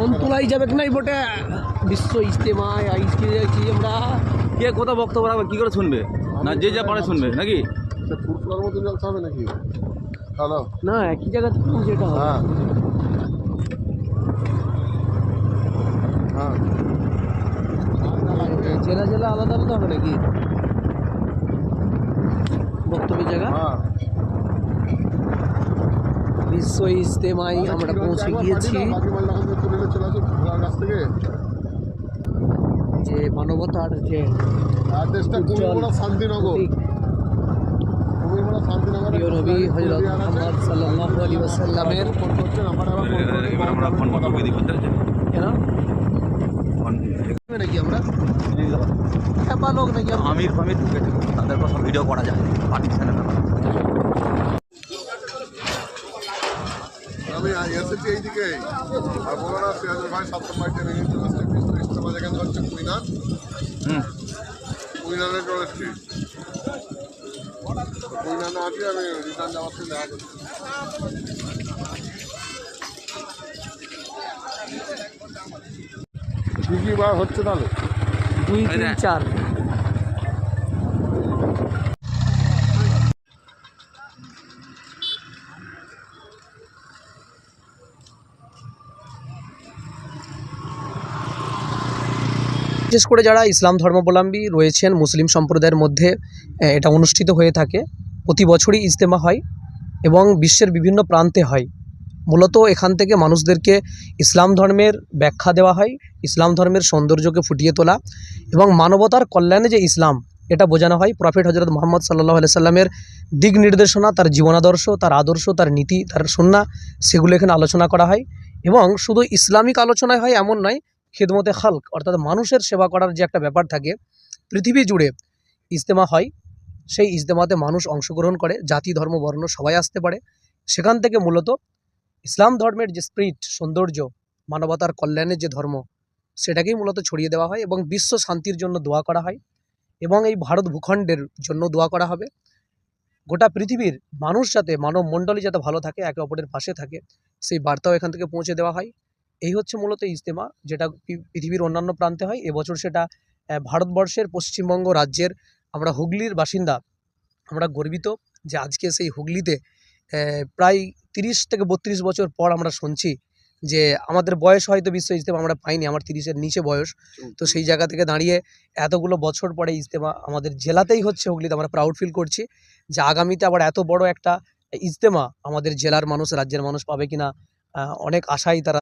মন তোলাই যাবে কি না এই বটে বিশ্ব ইজতেমায় আজকে যাচ্ছি আমরা। কে কোথাও বক্তব্য রাখবে কি করে শুনবে? না যে যা পারে শুনবে নাকি? ফুটবলের মতো জলসা হবে নাকি? হ্যালো, না একই জায়গা থেকে যেটা হবে। হ্যাঁ হ্যাঁ, জেলা জেলা আলাদা আলাদা হবে নাকি বক্তব্যের জায়গা? হ্যাঁ বিশ্ব ইজতেমায় আমরা পৌঁছে গিয়েছি। কাছ থেকে যে মানবতার যে দেশটা কুমিরমারা শান্তিনগর, কুমিরমারা শান্তিনগর প্রিয় নবী হযরত মুহাম্মদ সাল্লাল্লাহু আলাইহি ওয়াসাল্লামের এবার আমরা ফোন করতে করতে কেন নাকি আমরা খেপা লোক নাকি আমরা? আমির ফামির ঢুকেছে, তাদের কথা ভিডিও করা যায় পাকিস্তানের ব্যাপার। আমি এসেছি এইদিকে আর বলো না সিরাজুল ভাই 7 মাইটে নিয়ে চলে আসছে। ইস্তেমা যেখানে হচ্ছে কুইনানে চলে এসেছি। কুইনানে আছি আমি, রিটার্ন যাওয়ার সময় দেখা করছি। কি কি বার হচ্ছে তাহলে? 2 3 4 বিশেষ করে যারা ইসলাম ধর্মাবলম্বী রয়েছেন মুসলিম সম্প্রদায়ের মধ্যে এটা অনুষ্ঠিত হয়ে থাকে। প্রতি বছরই ইজতেমা হয় এবং বিশ্বের বিভিন্ন প্রান্তে হয়। মূলত এখান থেকে মানুষদেরকে ইসলাম ধর্মের ব্যাখ্যা দেওয়া হয়, ইসলাম ধর্মের সৌন্দর্যকে ফুটিয়ে তোলা এবং মানবতার কল্যাণে যে ইসলাম এটা বোঝানো হয়। প্রফেট হযরত মুহাম্মদ সাল্লাল্লাহু আলাইহি সাল্লামের দিক নির্দেশনা, তার জীবনাদর্শ, তার আদর্শ, তার নীতি, তার সুন্নাহ সেগুলো এখানে আলোচনা করা হয়। এবং শুধু ইসলামিক আলোচনায় হয় এমন নয়, খিদমতে খালক অর্থাৎ মানুষের সেবা করার যে একটা ব্যাপার থাকে, পৃথিবী জুড়ে ইজতেমা হয়। সেই ইজতেমাতে মানুষ অংশগ্রহণ করে, জাতি ধর্ম বর্ণ সবাই আসতে পারে। সেখান থেকে মূলত ইসলাম ধর্মের যে স্পিরিট, সৌন্দর্য, মানবতার কল্যাণের যে ধর্ম সেটাকেই মূলত ছড়িয়ে দেওয়া হয় এবং বিশ্ব শান্তির জন্য দোয়া করা হয় এবং এই ভারত ভূখণ্ডের জন্য দোয়া করা হবে। গোটা পৃথিবীর মানুষ যাতে, মানব মণ্ডলী যাতে ভালো থাকে, একে অপরের পাশে থাকে, সেই বার্তাও এখান থেকে পৌঁছে দেওয়া হয়। এই হচ্ছে মূলত ইজতেমা, যেটা পৃথিবীর অন্যান্য প্রান্তে হয়। এবছর সেটা ভারতবর্ষের পশ্চিমবঙ্গ রাজ্যের, আমরা হুগলির বাসিন্দা, আমরা গর্বিত যে আজকে সেই হুগলিতে প্রায় 30 থেকে 32 বছর পর আমরা শুনছি যে আমাদের বয়স হয়তো বিশ্ব ইজতেমা আমরা পাইনি, আমার 30-এর নিচে বয়স। তো সেই জায়গা থেকে দাঁড়িয়ে এতগুলো বছর পরে ইজতেমা আমাদের জেলাতেই হচ্ছে, হুগলিতে। আমরা প্রাউড ফিল করছি যে আগামীতে আবার এত বড় একটা ইজতেমা আমাদের জেলার মানুষ, রাজ্যের মানুষ পাবে কিনা অনেক আশাই তারা